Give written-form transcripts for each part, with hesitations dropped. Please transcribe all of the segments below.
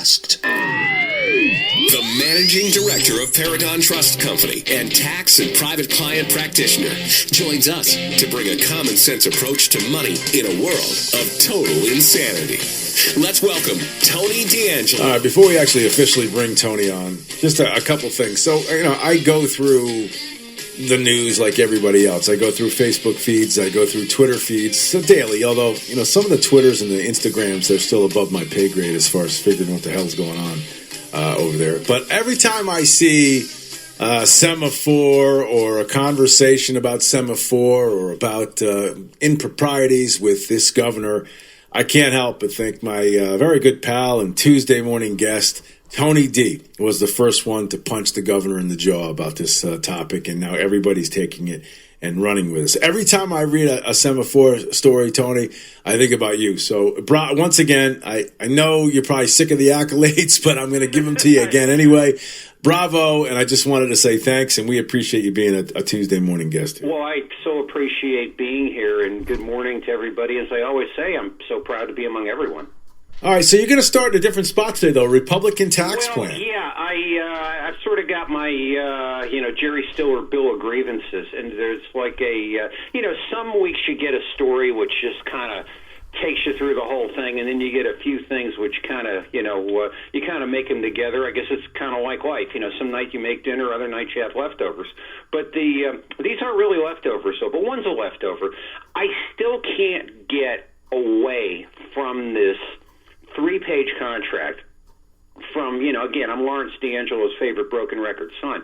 Trust. The managing director of Paragon Trust Company and tax and private client practitioner joins us to bring a common sense approach to money in a world of total insanity. Let's welcome Tony D'Angelo. All right, before we actually officially bring Tony on, just a couple things. So, I go through the news like everybody else. I go through Facebook feeds, I go through Twitter feeds, so daily, although, some of the Twitters and the Instagrams, they're still above my pay grade as far as figuring what the hell's going on over there. But every time I see a semaphore or a conversation about semaphore or about improprieties with this governor, I can't help but think my very good pal and Tuesday morning guest, Tony D, was the first one to punch the governor in the jaw about this topic, and now everybody's taking it and running with us. Every time I read a semaphore story, Tony, I think about you. So, once again, I know you're probably sick of the accolades, but I'm going to give them to you again anyway. Bravo, and I just wanted to say thanks, and we appreciate you being a Tuesday morning guest here. Well, I so appreciate being here, and good morning to everybody. As I always say, I'm so proud to be among everyone. All right, so you're going to start in a different spot today, though, Republican tax plan. Yeah, I've sort of got my, Jerry Stiller bill of grievances, and there's like some weeks you get a story which just kind of takes you through the whole thing, and then you get a few things which kind of, you kind of make them together. I guess it's kind of like life. Some night you make dinner, other nights you have leftovers. But these aren't really leftovers, but one's a leftover. I still can't get away from this 3-page contract from, again, I'm Lawrence D'Angelo's favorite broken record son.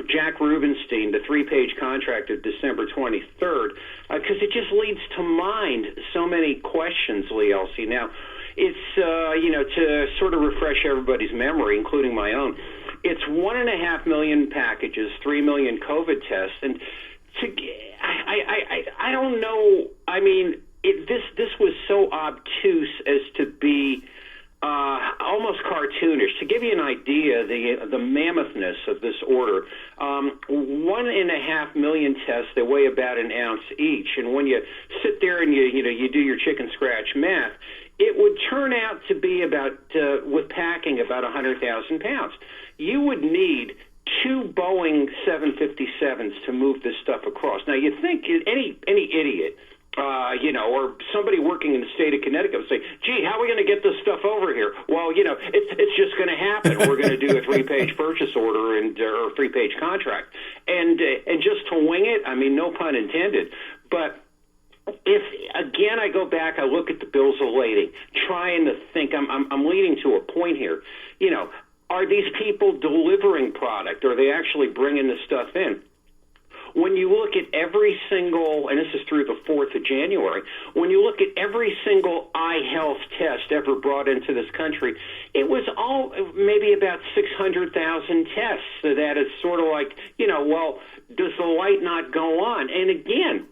Jack Rubenstein, the 3-page contract of December 23rd, because it just leads to mind so many questions, Lee Elci. Now, it's, to sort of refresh everybody's memory, including my own, it's 1.5 million packages, 3 million COVID tests, and I don't know, I mean, this was so obtuse as to be almost cartoonish. To give you an idea, the mammoothness of this order, 1.5 million tests, they weigh about an ounce each, and when you sit there and you do your chicken scratch math, it would turn out to be about, with packing, about 100,000 pounds. You would need 2 Boeing 757s to move this stuff across. Now, you think any idiot, or somebody working in the state of Connecticut would say, gee, how are we going to get this stuff over here? Well, it's just going to happen. We're going to do a 3-page purchase order or a 3-page contract. And just to wing it, I mean, no pun intended, but if, again, I go back, I look at the bills of lading, trying to think, I'm leading to a point here, are these people delivering product? Are they actually bringing the stuff in? When you look at every single, and this is through the 4th of January, when you look at every single eye health test ever brought into this country, it was all maybe about 600,000 tests. So that is sort of like, well, does the light not go on? And again,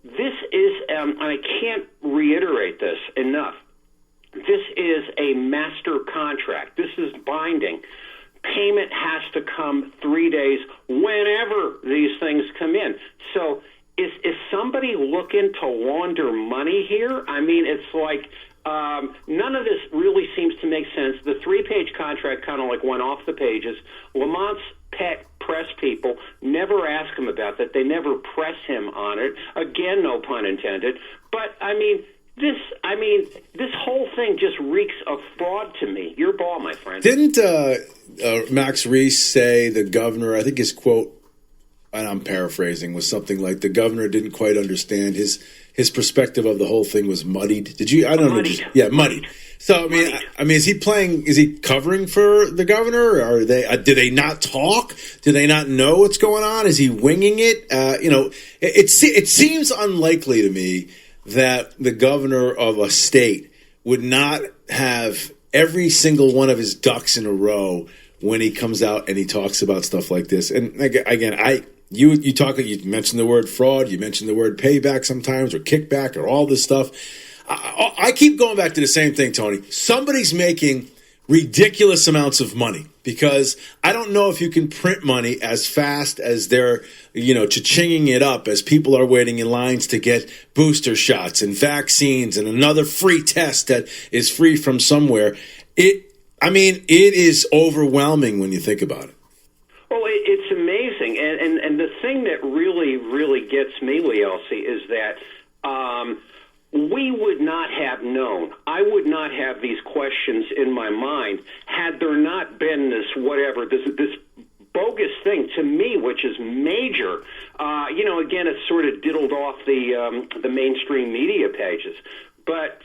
this is, I can't reiterate this enough, this is a master contract. This is binding. Payment has to come 3 days whenever these things come in. So is somebody looking to launder money here? I mean, it's like none of this really seems to make sense. The 3-page contract kind of like went off the pages. Lamont's pet press people never ask him about that. They never press him on it. Again, no pun intended. But, this whole thing just reeks of fraud to me. Your ball, my friend. Didn't Max Reese say the governor, I think his quote, and I'm paraphrasing, was something like the governor didn't quite understand his perspective of the whole thing was muddied. Did you? I don't know. Muddied. So is he covering for the governor? Or are they? Do they not talk? Do they not know what's going on? Is he winging it? It seems unlikely to me that the governor of a state would not have every single one of his ducks in a row when he comes out and he talks about stuff like this. And again, you mentioned the word fraud, you mentioned the word payback sometimes, or kickback, or all this stuff. I keep going back to the same thing, Tony. Somebody's making ridiculous amounts of money, because I don't know if you can print money as fast as they're, cha-chinging it up as people are waiting in lines to get booster shots and vaccines and another free test that is free from somewhere. I mean, it is overwhelming when you think about it. Well, it's amazing, and the thing that really gets me, Lee Elci, is that we would not have known. I would not have these questions in my mind had there not been this bogus thing to me, which is major. Again, it's sort of diddled off the mainstream media pages, but.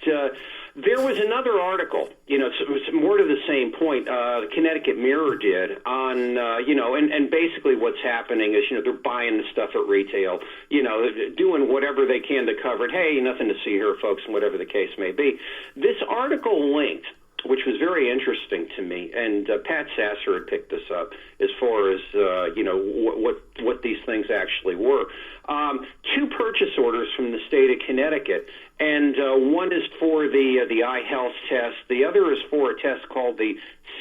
There was another article, it was more to the same point, the Connecticut Mirror did on, and basically what's happening is, they're buying the stuff at retail, doing whatever they can to cover it. Hey, nothing to see here, folks, and whatever the case may be. This article linked, which was very interesting to me, and Pat Sasser had picked this up as far as, what these things actually were. 2 purchase orders from the state of Connecticut, and one is for the eye health test. The other is for a test called the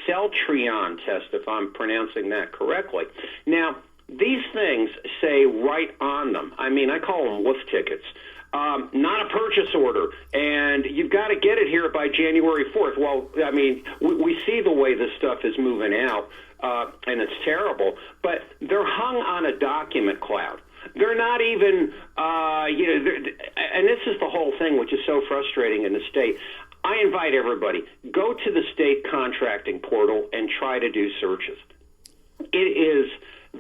Celtrion test, if I'm pronouncing that correctly. Now, these things say right on them. I mean, I call them WOOF tickets. Not a purchase order, and you've got to get it here by January 4th. Well, I mean, we see the way this stuff is moving out, and it's terrible, but they're hung on a document cloud. They're not even, and this is the whole thing, which is so frustrating in the state. I invite everybody, go to the state contracting portal and try to do searches. It is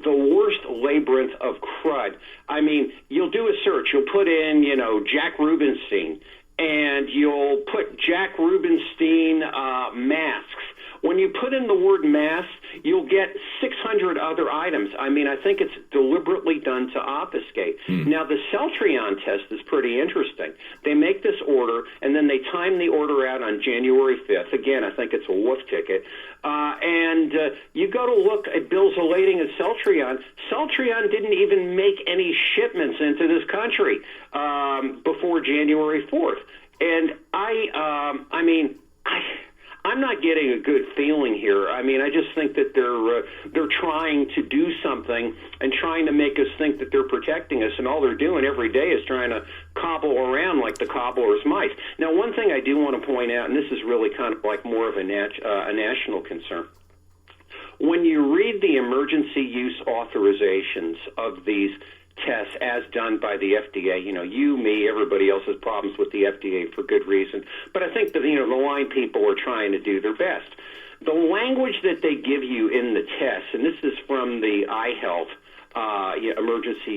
the worst labyrinth of crud. I mean, you'll do a search. You'll put in, Jack Rubenstein, and you'll put Jack Rubenstein masks. When you put in the word mask, you'll get 600 other items. I mean, I think it's deliberately done to obfuscate. Now, the Celtrion test is pretty interesting. They make this order, and then they time the order out on January 5th. Again, I think it's a WOOF ticket. And you go to look at bills relating to Celtrion. Celtrion didn't even make any shipments into this country before January 4th. And I'm not getting a good feeling here. I mean, I just think that they're trying to do something and trying to make us think that they're protecting us, and all they're doing every day is trying to cobble around like the cobbler's mice. Now, one thing I do want to point out, and this is really kind of like more of a national concern, when you read the emergency use authorizations of these tests as done by the FDA. You, me, everybody else has problems with the FDA for good reason. But I think that, the line people are trying to do their best. The language that they give you in the tests, and this is from the eye health emergency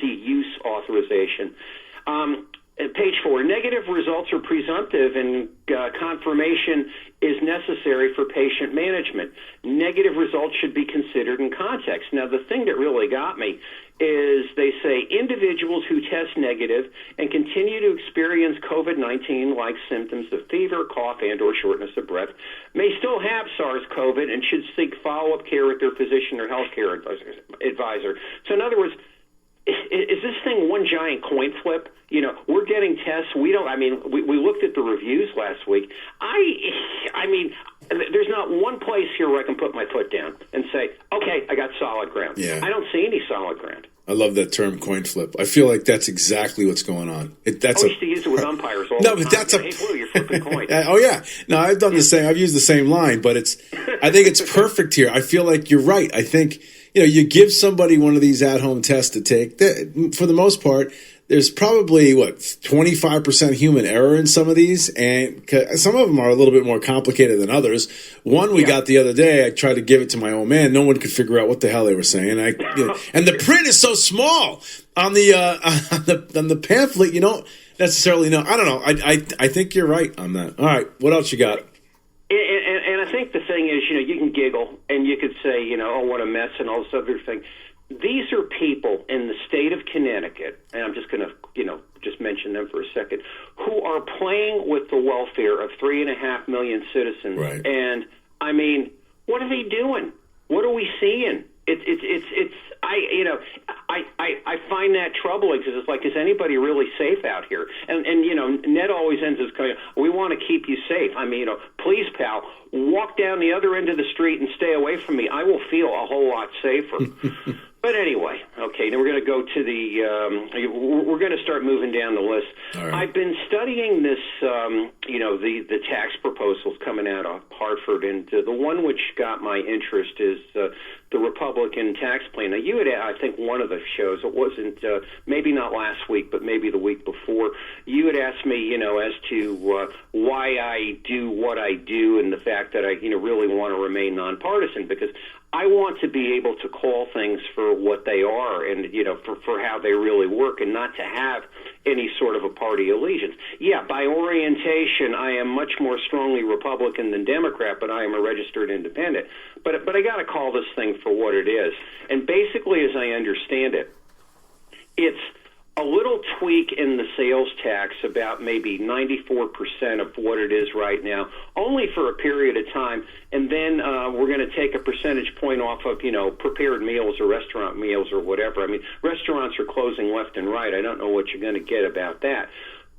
use authorization. Page 4, negative results are presumptive and confirmation is necessary for patient management. Negative results should be considered in context. Now, the thing that really got me is they say individuals who test negative and continue to experience COVID-19-like symptoms of fever, cough, and or shortness of breath may still have SARS-CoV and should seek follow-up care with their physician or healthcare advisor. So in other words, is this thing one giant coin flip? We're getting tests. We looked at the reviews last week. I mean, there's not one place here where I can put my foot down and say, okay, I got solid ground. Yeah. I don't see any solid ground. I love that term, coin flip. I feel like that's exactly what's going on. I used to use it with umpires all the time. But that's hey, Blue, you're flipping coins. Oh, yeah. No, I've done the same. I've used the same line, but I think it's perfect here. I feel like you're right. I think, you give somebody one of these at-home tests to take. For the most part, there's probably, 25% human error in some of these, and some of them are a little bit more complicated than others. One we got the other day, I tried to give it to my old man. No one could figure out what the hell they were saying. And the print is so small on the pamphlet, you don't necessarily know. I don't know. I think you're right on that. All right, what else you got? And I think the thing is, you can giggle and you could say, oh, what a mess and all this other thing. These are people in the state of Connecticut, and I'm just going to, just mention them for a second, who are playing with the welfare of 3.5 million citizens. Right. And I mean, what are they doing? What are we seeing? I find that troubling because it's like, is anybody really safe out here? And Ned always ends his kind of, we want to keep you safe. I mean, please, pal, walk down the other end of the street and stay away from me. I will feel a whole lot safer. But anyway, okay, now we're going to go to we're going to start moving down the list. All right. I've been studying this, the tax proposals coming coming out of Hartford, and the one which got my interest is the Republican tax plan. Now, you had, I think, one of the shows, it wasn't, maybe not last week, but maybe the week before, you had asked me, as to why I do what I do and the fact that I, really want to remain nonpartisan, because I want to be able to call things for what they are and, for how they really work, and not to have any sort of a party allegiance. Yeah, by orientation, I am much more strongly Republican than Democrat, but I am a registered independent. But I got to call this thing for what it is. And basically, as I understand it, it's a little tweak in the sales tax, about maybe 94% of what it is right now, only for a period of time, and then we're going to take a percentage point off of, prepared meals or restaurant meals or whatever. I mean, restaurants are closing left and right. I don't know what you're going to get about that.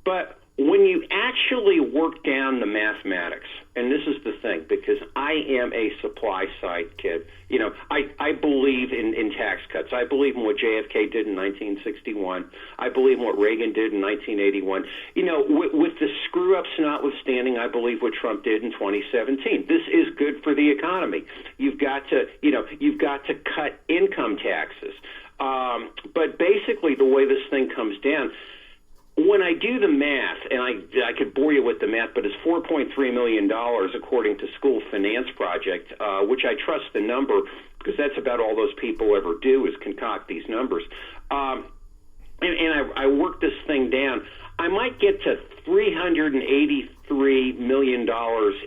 But when you actually work down the mathematics, and this is the thing, because I am a supply side kid, I believe in tax cuts. I believe in what JFK did in 1961. I believe in what Reagan did in 1981. With the screw-ups notwithstanding, I believe what Trump did in 2017. This is good for the economy. You've got to cut income taxes. But basically, the way this thing comes down, when I do the math, and I could bore you with the math, but it's $4.3 million according to School Finance Project, which I trust the number because that's about all those people ever do is concoct these numbers. And I work this thing down. I might get to $383 million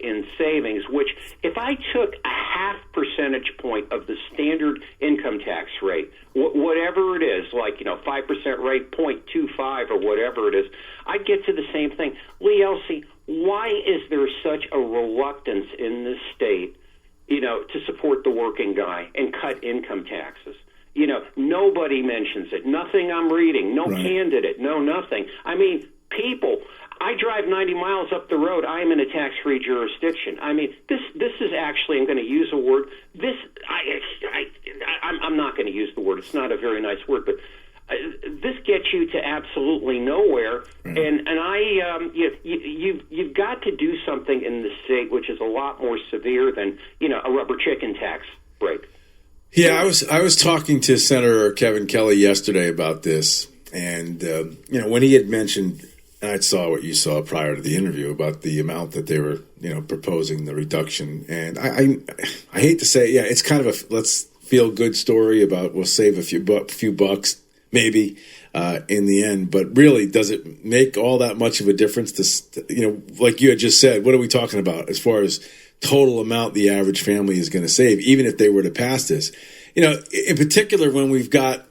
in savings, which if I took a half percentage point of the standard income tax rate, whatever it is, like, 5% rate, 0.25 or whatever it is, I'd get to the same thing. Lee Elci, why is there such a reluctance in this state, to support the working guy and cut income taxes? Nobody mentions it. Nothing I'm reading. No right. Candidate. No nothing. I mean, people. I drive 90 miles up the road. I am in a tax-free jurisdiction. I mean, this is actually, I'm going to use a word. I'm not going to use the word. It's not a very nice word, but this gets you to absolutely nowhere. Right. And you've got to do something in the state which is a lot more severe than a rubber chicken tax break. Yeah, I was talking to Senator Kevin Kelly yesterday about this, and when he had mentioned, and I saw what you saw prior to the interview about the amount that they were proposing the reduction, and I hate to say, yeah, it's kind of a let's feel good story about we'll save a few bucks maybe in the end, but really, does it make all that much of a difference? To like you had just said, what are we talking about as far as total amount the average family is going to save, even if they were to pass this? In particular, when we've got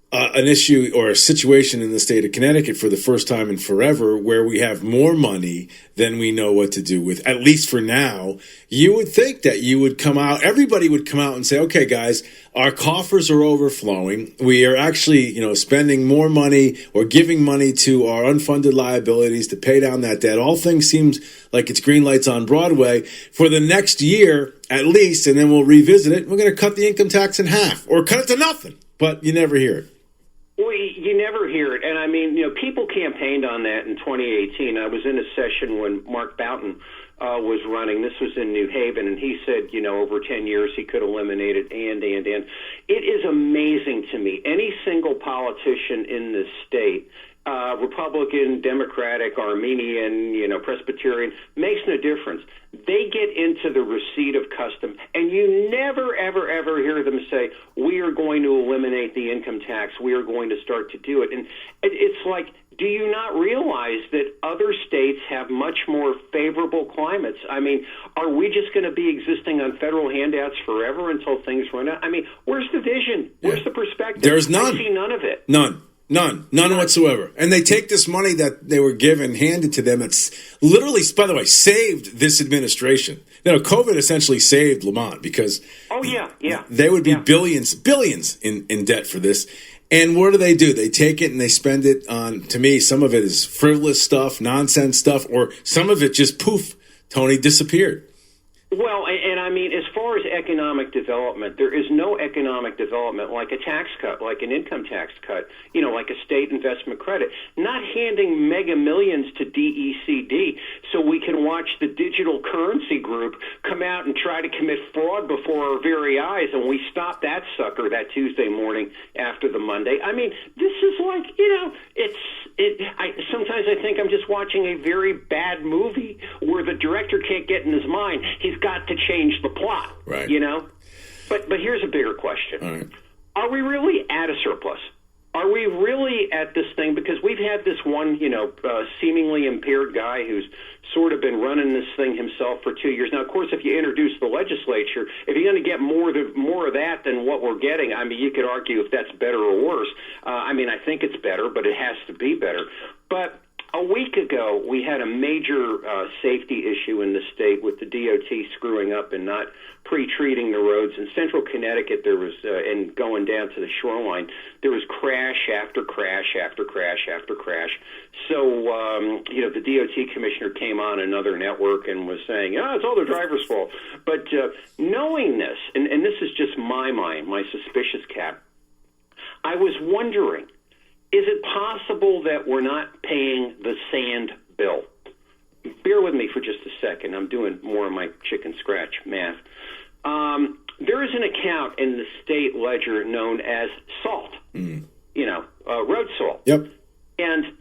an issue or a situation in the state of Connecticut for the first time in forever where we have more money than we know what to do with, at least for now, you would think that you would come out, everybody would come out and say, okay, guys, our coffers are overflowing. We are actually, spending more money or giving money to our unfunded liabilities to pay down that debt. All things seems like it's green lights on Broadway for the next year at least, and then we'll revisit it. We're going to cut the income tax in half or cut it to nothing, but you never hear it. Well, you never hear it. And I mean, people campaigned on that in 2018. I was in a session when Mark Boughton was running. This was in New Haven, and he said, over 10 years he could eliminate it, and. It is amazing to me. Any single politician in this state, Republican, Democratic, Armenian, Presbyterian, makes no difference. They get into the receipt of custom, and you never, ever, ever hear them say, we are going to eliminate the income tax. We are going to start to do it. And it's like, do you not realize that other states have much more favorable climates? I mean, are we just going to be existing on federal handouts forever until things run out? I mean, where's the vision? Where's the perspective? There's none. I see none of it. None whatsoever. And they take this money that they were given, handed to them. It's literally, by the way, saved this administration. COVID essentially saved Lamont because they would be billions in debt for this. And what do? They take it and they spend it on, to me, some of it is frivolous stuff, nonsense stuff, or some of it just poof, Tony, disappeared. Well, and I mean, as far as economic development, there is no economic development like a tax cut, like an income tax cut, like a state investment credit. Not handing mega millions to DECD so we can watch the digital currency group come out and try to commit fraud before our very eyes, and we stop that sucker that Tuesday morning after the Monday. I mean, this is like, sometimes I think I'm just watching a very bad movie where the director can't get in his mind. He's got to change the plot, right? But here's a bigger question. All right. Are we really at a surplus? Are we really at this thing? Because we've had this one, seemingly impaired guy who's sort of been running this thing himself for 2 years. Now, of course, if you introduce the legislature, if you're going to get more of that than what we're getting, I mean, you could argue if that's better or worse. I think it's better, but it has to be better. But a week ago, we had a major safety issue in the state with the DOT screwing up and not pre-treating the roads. In central Connecticut, there was, and going down to the shoreline, there was crash after crash after crash after crash. So, the DOT commissioner came on another network and was saying, it's all the driver's fault. But knowing this, and this is just my mind, my suspicious cap, I was wondering, is it possible that we're not paying the sand bill? Bear with me for just a second. I'm doing more of my chicken scratch math. There is an account in the state ledger known as SALT, road salt. Yep. And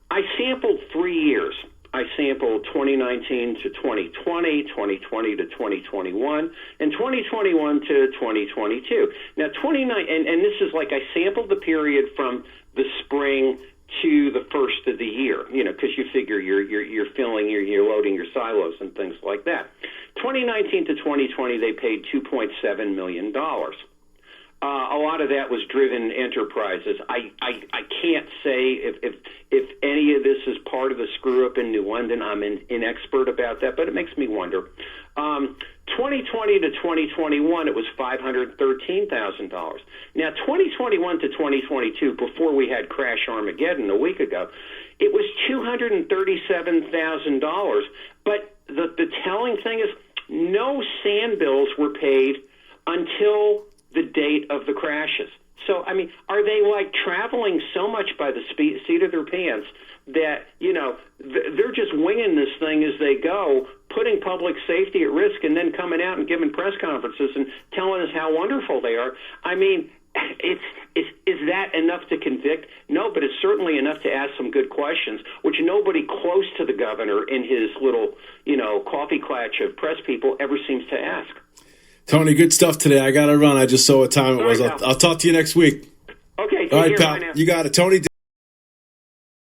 I sampled 3 years. I sampled 2019 to 2020, 2020 to 2021, and 2021 to 2022. Now, and this is like I sampled the period from the spring to the first of the year, because you figure you're filling, you're loading your silos and things like that. 2019 to 2020, they paid $2.7 million. A lot of that was driven enterprises. I can't say if any of this is part of the screw up in New London. I'm an inexpert about that, but it makes me wonder. 2020 to 2021, it was $513,000. Now, 2021 to 2022, before we had Crash Armageddon a week ago, it was $237,000. But the telling thing is no sand bills were paid until the date of the crashes. So, I mean, are they like traveling so much by the seat of their pants that, they're just winging this thing as they go, putting public safety at risk, and then coming out and giving press conferences and telling us how wonderful they are? I mean, is that enough to convict? No, but it's certainly enough to ask some good questions, which nobody close to the governor in his little, coffee clutch of press people ever seems to ask. Tony, good stuff today. I got to run. I just saw what time it was. I'll talk to you next week. Okay. All right, pal. You got it. Tony.